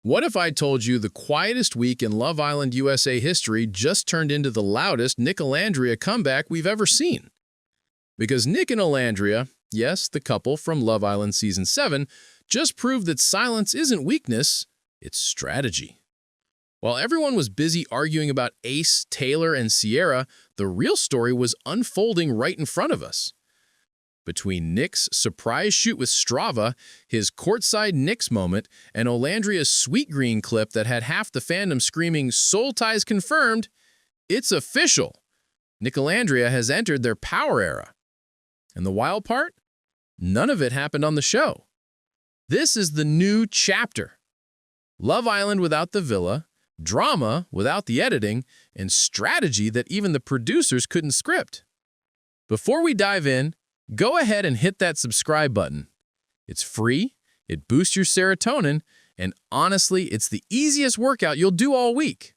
What if I told you the quietest week in Love Island USA history just turned into the loudest Nicolandria comeback we've ever seen? Because Nic and Olandria, yes, the couple from Love Island Season 7, just proved that silence isn't weakness, it's strategy. While everyone was busy arguing about Ace, Taylor, and Sierra, the real story was unfolding right in front of us. Between Nick's surprise shoot with Strava, his courtside Knicks moment, and Olandria's Sweetgreen clip that had half the fandom screaming, "Soul ties confirmed," it's official. Nicolandria has entered their power era. And the wild part? None of it happened on the show. This is the new chapter. Love Island without the villa, drama without the editing, and strategy that even the producers couldn't script. Before we dive in, go ahead and hit that subscribe button. It's free, it boosts your serotonin, and honestly, it's the easiest workout you'll do all week.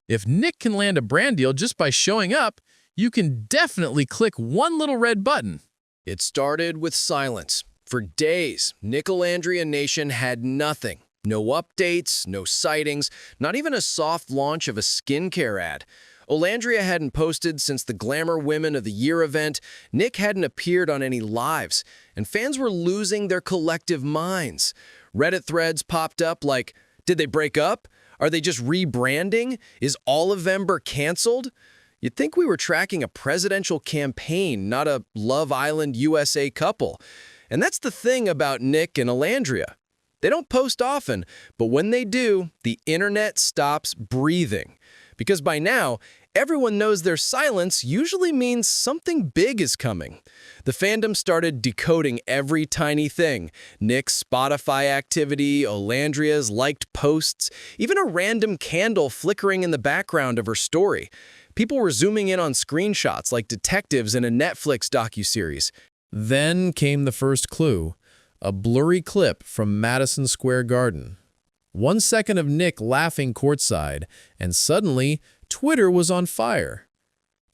If Nick can land a brand deal just by showing up, you can definitely click one little red button. It started with silence. For days, Nicolandria Nation had nothing. No updates, no sightings, not even a soft launch of a skincare ad. Olandria hadn't posted since the Glamour Women of the Year event, Nick hadn't appeared on any lives, and fans were losing their collective minds. Reddit threads popped up like, did they break up? Are they just rebranding? Is Olivevember canceled? You'd think we were tracking a presidential campaign, not a Love Island USA couple. And that's the thing about Nick and Olandria. They don't post often, but when they do, the internet stops breathing. Because by now, everyone knows their silence usually means something big is coming. The fandom started decoding every tiny thing. Nick's Spotify activity, Olandria's liked posts, even a random candle flickering in the background of her story. People were zooming in on screenshots like detectives in a Netflix docuseries. Then came the first clue, a blurry clip from Madison Square Garden. 1 second of Nick laughing courtside, and suddenly, Twitter was on fire.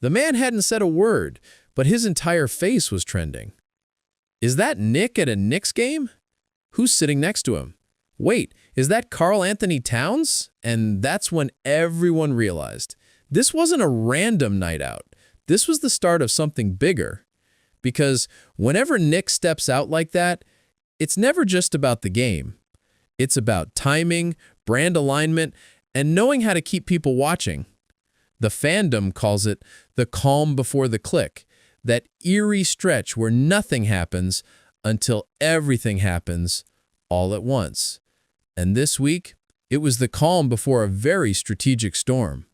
The man hadn't said a word, but his entire face was trending. Is that Nick at a Knicks game? Who's sitting next to him? Wait, is that Karl-Anthony Towns? And that's when everyone realized. This wasn't a random night out. This was the start of something bigger. Because whenever Nick steps out like that, it's never just about the game. It's about timing, brand alignment, and knowing how to keep people watching. The fandom calls it the calm before the click, that eerie stretch where nothing happens until everything happens all at once. And this week, it was the calm before a very strategic storm.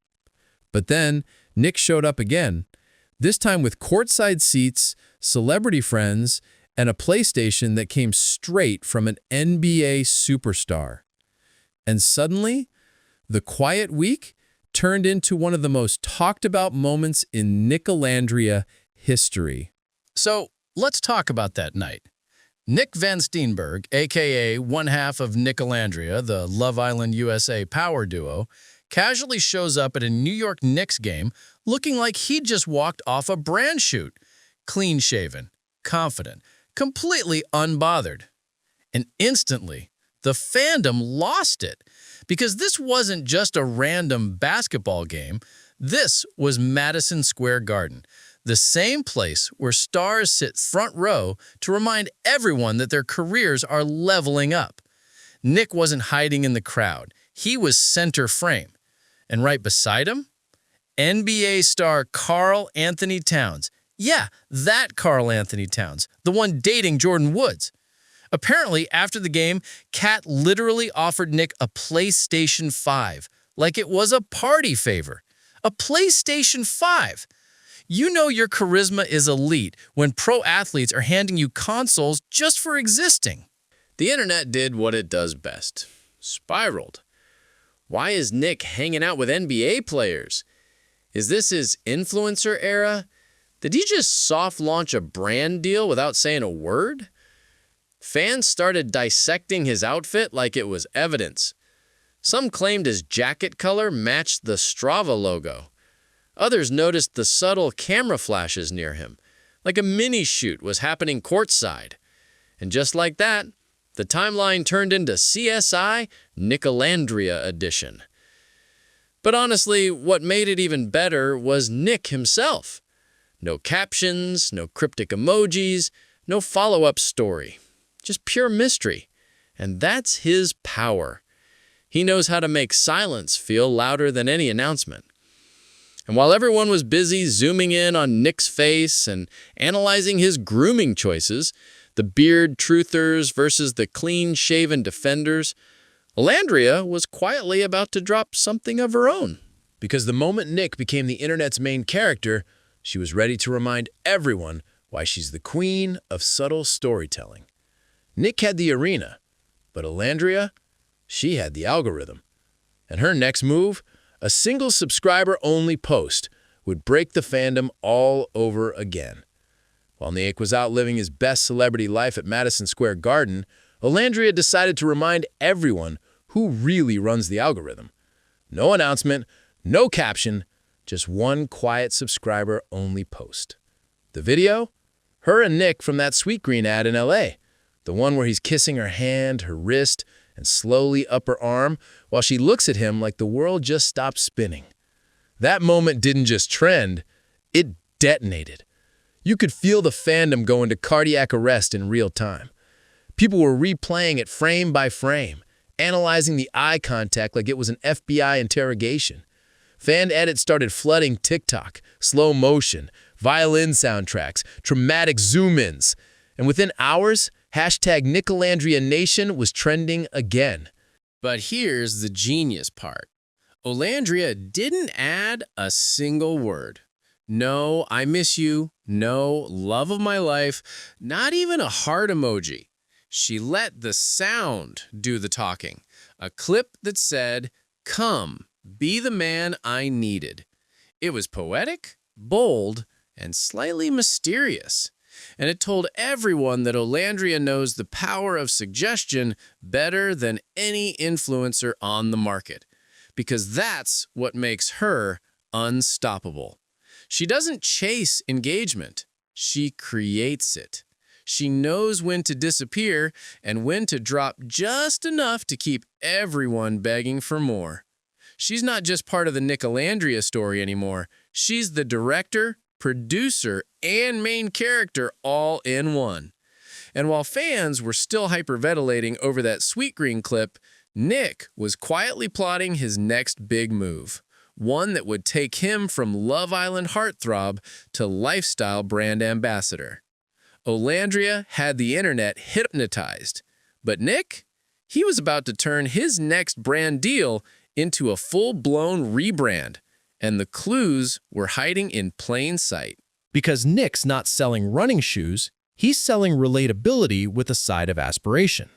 But then, Nick showed up again, this time with courtside seats, celebrity friends, and a PlayStation that came straight from an NBA superstar. And suddenly, the quiet week turned into one of the most talked about moments in Nicolandria history. So, let's talk about that night. Nic Vansteenberghe, a.k.a. one half of Nicolandria, the Love Island USA power duo, casually shows up at a New York Knicks game looking like he'd just walked off a brand shoot. Clean-shaven, confident, completely unbothered. And instantly, the fandom lost it. Because this wasn't just a random basketball game. This was Madison Square Garden, the same place where stars sit front row to remind everyone that their careers are leveling up. Nick wasn't hiding in the crowd. He was center frame. And right beside him, NBA star Karl-Anthony Towns. Yeah, that Karl-Anthony Towns, the one dating Jordan Woods. Apparently, after the game, Kat literally offered Nick a PlayStation 5, like it was a party favor. A PlayStation 5. You know your charisma is elite when pro athletes are handing you consoles just for existing. The internet did what it does best. Spiraled. Why is Nick hanging out with NBA players? Is this his influencer era? Did he just soft launch a brand deal without saying a word? Fans started dissecting his outfit like it was evidence. Some claimed his jacket color matched the Strava logo. Others noticed the subtle camera flashes near him, like a mini-shoot was happening courtside. And just like that, The timeline turned into CSI Nicolandria edition. But honestly, what made it even better was Nick himself. No captions, no cryptic emojis, no follow-up story. Just pure mystery. And that's his power. He knows how to make silence feel louder than any announcement. And while everyone was busy zooming in on Nick's face and analyzing his grooming choices, the beard truthers versus the clean-shaven defenders, Landria was quietly about to drop something of her own. Because the moment Nick became the internet's main character, she was ready to remind everyone why she's the queen of subtle storytelling. Nick had the arena, but Olandria, she had the algorithm. And her next move, a single subscriber-only post, would break the fandom all over again. While Nick was out living his best celebrity life at Madison Square Garden, Olandria decided to remind everyone who really runs the algorithm. No announcement, no caption, just one quiet subscriber-only post. The video? Her and Nick from that Sweetgreen ad in LA. The one where he's kissing her hand, her wrist, and slowly up her arm while she looks at him like the world just stopped spinning. That moment didn't just trend, it detonated. You could feel the fandom go into cardiac arrest in real time. People were replaying it frame by frame, analyzing the eye contact like it was an FBI interrogation. Fan edits started flooding TikTok, slow motion, violin soundtracks, dramatic zoom-ins. And within hours, hashtag Nicolandria Nation was trending again. But here's the genius part. Olandria didn't add a single word. No, I miss you. No, love of my life. Not even a heart emoji. She let the sound do the talking. A clip that said, "Come, be the man I needed." It was poetic, bold, and slightly mysterious. And it told everyone that Olandria knows the power of suggestion better than any influencer on the market. Because that's what makes her unstoppable. She doesn't chase engagement. She creates it. She knows when to disappear and when to drop just enough to keep everyone begging for more. She's not just part of the Nicolandria story anymore. She's the director, producer, and main character all in one. And while fans were still hyperventilating over that Sweetgreen clip, Nick was quietly plotting his next big move. One that would take him from Love Island heartthrob to lifestyle brand ambassador. Olandria had the internet hypnotized, but Nick, he was about to turn his next brand deal into a full-blown rebrand, and the clues were hiding in plain sight. Because Nick's not selling running shoes, he's selling relatability with a side of aspiration.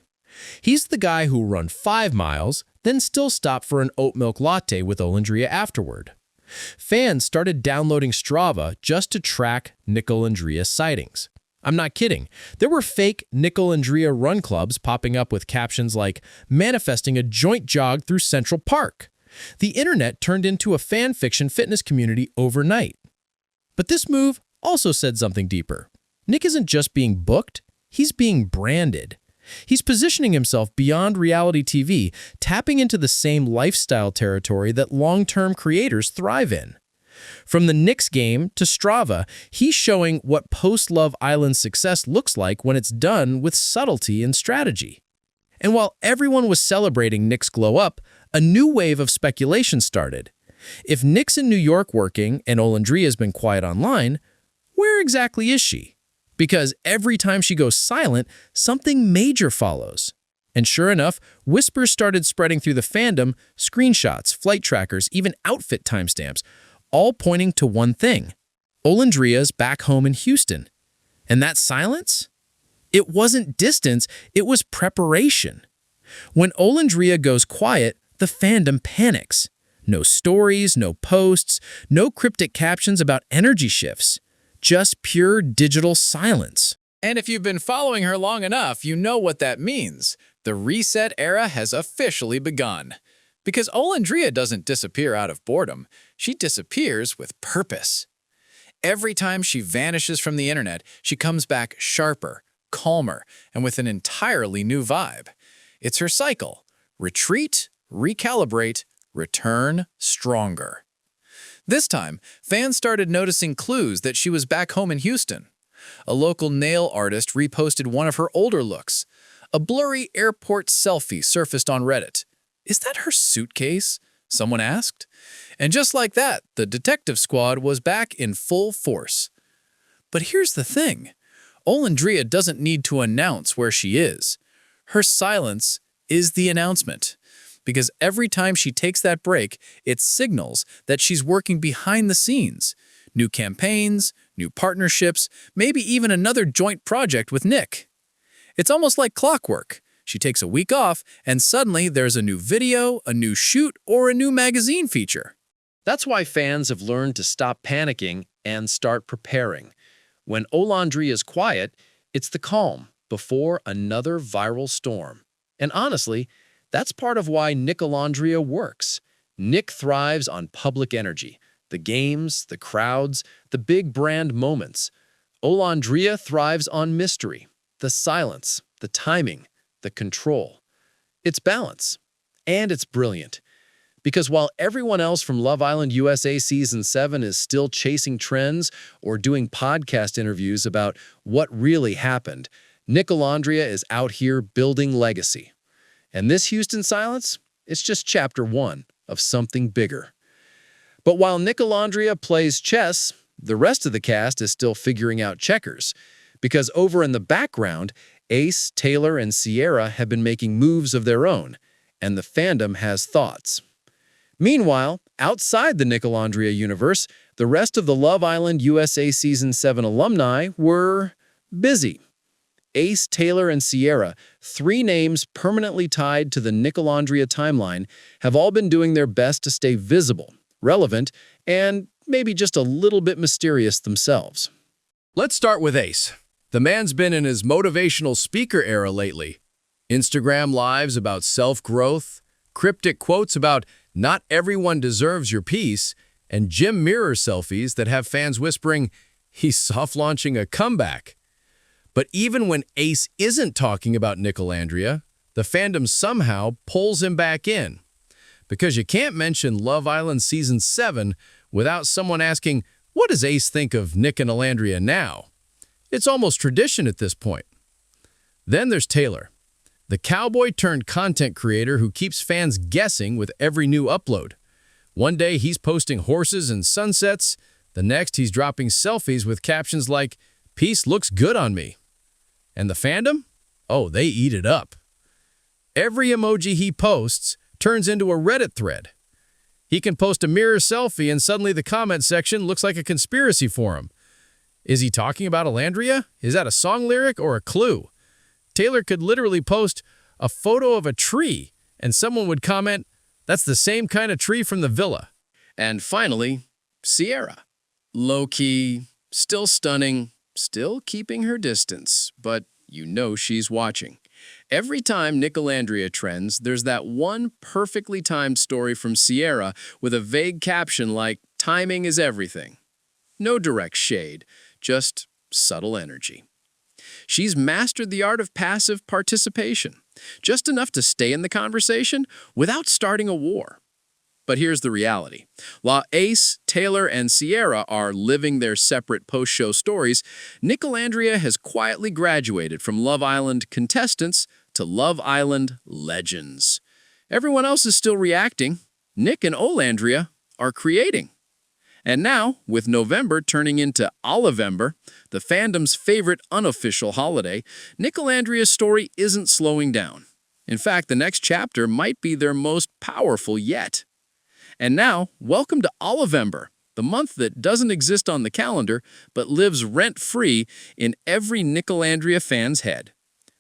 He's the guy who run 5 miles, then still stop for an oat milk latte with Olandria afterward. Fans started downloading Strava just to track Nicolandria sightings. I'm not kidding. There were fake Nicolandria run clubs popping up with captions like, "Manifesting a joint jog through Central Park." The internet turned into a fan fiction fitness community overnight. But this move also said something deeper. Nick isn't just being booked, he's being branded. He's positioning himself beyond reality TV, tapping into the same lifestyle territory that long-term creators thrive in. From the Knicks game to Strava, he's showing what post-Love Island success looks like when it's done with subtlety and strategy. And while everyone was celebrating Nick's glow up, a new wave of speculation started. If Nick's in New York working and Olandria's been quiet online, where exactly is she? Because every time she goes silent, something major follows. And sure enough, whispers started spreading through the fandom, screenshots, flight trackers, even outfit timestamps, all pointing to one thing. Olandria's back home in Houston. And that silence? It wasn't distance, it was preparation. When Olandria goes quiet, the fandom panics. No stories, no posts, no cryptic captions about energy shifts. Just pure digital silence. And if you've been following her long enough, you know what that means. The reset era has officially begun. Because Olandria doesn't disappear out of boredom, she disappears with purpose. Every time she vanishes from the internet, she comes back sharper, calmer, and with an entirely new vibe. It's her cycle: retreat, recalibrate, return stronger. This time, fans started noticing clues that she was back home in Houston. A local nail artist reposted one of her older looks. A blurry airport selfie surfaced on Reddit. "Is that her suitcase?" someone asked. And just like that, the detective squad was back in full force. But here's the thing. Olandria doesn't need to announce where she is. Her silence is the announcement. Because every time she takes that break, it signals that she's working behind the scenes. New campaigns, new partnerships, maybe even another joint project with Nick. It's almost like clockwork. She takes a week off, and suddenly there's a new video, a new shoot, or a new magazine feature. That's why fans have learned to stop panicking and start preparing. When Olandria is quiet, it's the calm before another viral storm. And honestly, that's part of why Nicolandria works. Nick thrives on public energy, the games, the crowds, the big brand moments. Olandria thrives on mystery, the silence, the timing, the control. It's balance, and it's brilliant. Because while everyone else from Love Island USA Season 7 is still chasing trends or doing podcast interviews about what really happened, Nicolandria is out here building legacy. And this Houston silence, it's just chapter 1 of something bigger. But while Nicolandria plays chess, the rest of the cast is still figuring out checkers. Because over in the background, Ace, Taylor, and Sierra have been making moves of their own, and the fandom has thoughts. Meanwhile, outside the Nicolandria universe, the rest of the Love Island USA Season 7 alumni were busy. Ace, Taylor, and Sierra, 3 names permanently tied to the Nicolandria timeline, have all been doing their best to stay visible, relevant, and maybe just a little bit mysterious themselves. Let's start with Ace. The man's been in his motivational speaker era lately. Instagram lives about self-growth, cryptic quotes about "not everyone deserves your piece," and gym mirror selfies that have fans whispering, "he's soft-launching a comeback." But even when Ace isn't talking about Nicolandria, the fandom somehow pulls him back in. Because you can't mention Love Island Season 7 without someone asking, what does Ace think of Nic and Olandria now? It's almost tradition at this point. Then there's Taylor, the cowboy-turned-content creator who keeps fans guessing with every new upload. One day he's posting horses and sunsets, the next he's dropping selfies with captions like, "Peace looks good on me." And the fandom? Oh, they eat it up. Every emoji he posts turns into a Reddit thread. He can post a mirror selfie and suddenly the comment section looks like a conspiracy forum. Is he talking about Landria? Is that a song lyric or a clue? Taylor could literally post a photo of a tree and someone would comment, "That's the same kind of tree from the villa." And finally, Sierra. Low-key, still stunning, still keeping her distance, but you know she's watching. Every time Nicolandria trends, there's that one perfectly timed story from Sierra with a vague caption like, "Timing is everything." No direct shade, just subtle energy. She's mastered the art of passive participation, just enough to stay in the conversation without starting a war. But here's the reality. While Ace, Taylor, and Sierra are living their separate post-show stories, Nicolandria has quietly graduated from Love Island contestants to Love Island legends. Everyone else is still reacting. Nic and Olandria are creating. And now, with November turning into Olivevember, the fandom's favorite unofficial holiday, Nicolandria's story isn't slowing down. In fact, the next chapter might be their most powerful yet. And now, welcome to Olvember, the month that doesn't exist on the calendar, but lives rent-free in every Nicolandria fan's head.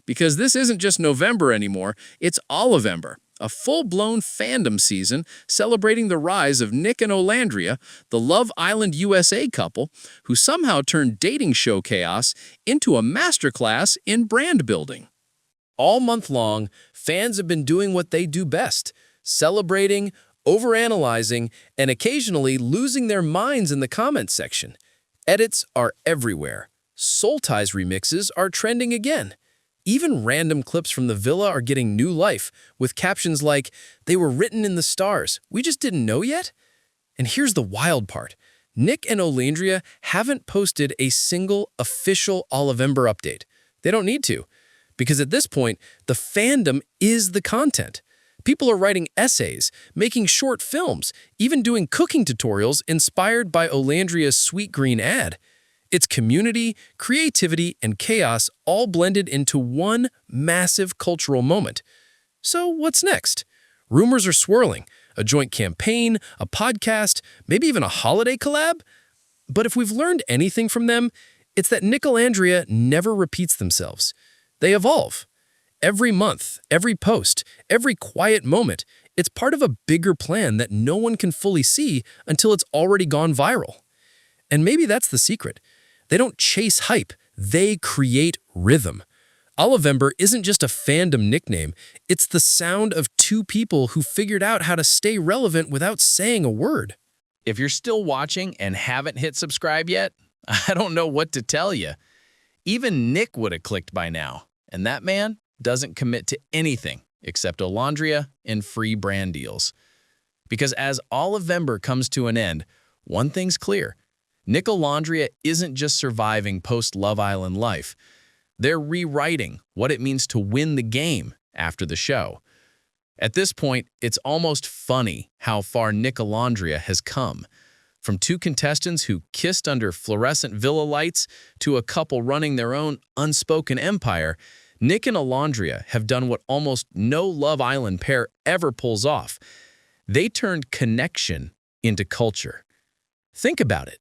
Because this isn't just November anymore, it's Olivevember, a full-blown fandom season celebrating the rise of Nic and Olandria, the Love Island USA couple who somehow turned dating show chaos into a masterclass in brand building. All month long, fans have been doing what they do best, celebrating, overanalyzing, and occasionally losing their minds in the comments section. Edits are everywhere. Soul Ties remixes are trending again. Even random clips from the villa are getting new life, with captions like, "They were written in the stars, we just didn't know yet?" And here's the wild part. Nic and Olandria haven't posted a single official Olivevember update. They don't need to, because at this point, the fandom is the content. People are writing essays, making short films, even doing cooking tutorials inspired by Olandria's Sweetgreen ad. It's community, creativity, and chaos all blended into one massive cultural moment. So what's next? Rumors are swirling. A joint campaign, a podcast, maybe even a holiday collab? But if we've learned anything from them, it's that Nicolandria never repeats themselves. They evolve. Every month, every post, every quiet moment, it's part of a bigger plan that no one can fully see until it's already gone viral. And maybe that's the secret. They don't chase hype, they create rhythm. Olivevember isn't just a fandom nickname, it's the sound of two people who figured out how to stay relevant without saying a word. If you're still watching and haven't hit subscribe yet, I don't know what to tell you. Even Nick would have clicked by now, and that man doesn't commit to anything except Olandria and free brand deals. Because as Olivevember comes to an end, one thing's clear. Nicolandria isn't just surviving post-Love Island life. They're rewriting what it means to win the game after the show. At this point, it's almost funny how far Nicolandria has come. From two contestants who kissed under fluorescent villa lights to a couple running their own unspoken empire, Nic and Olandria have done what almost no Love Island pair ever pulls off. They turned connection into culture. Think about it.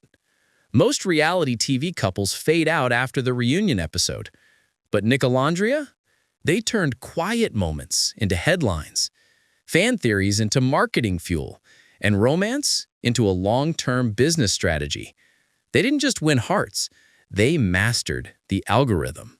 Most reality TV couples fade out after the reunion episode. But Nicolandria? They turned quiet moments into headlines, fan theories into marketing fuel, and romance into a long-term business strategy. They didn't just win hearts, they mastered the algorithm.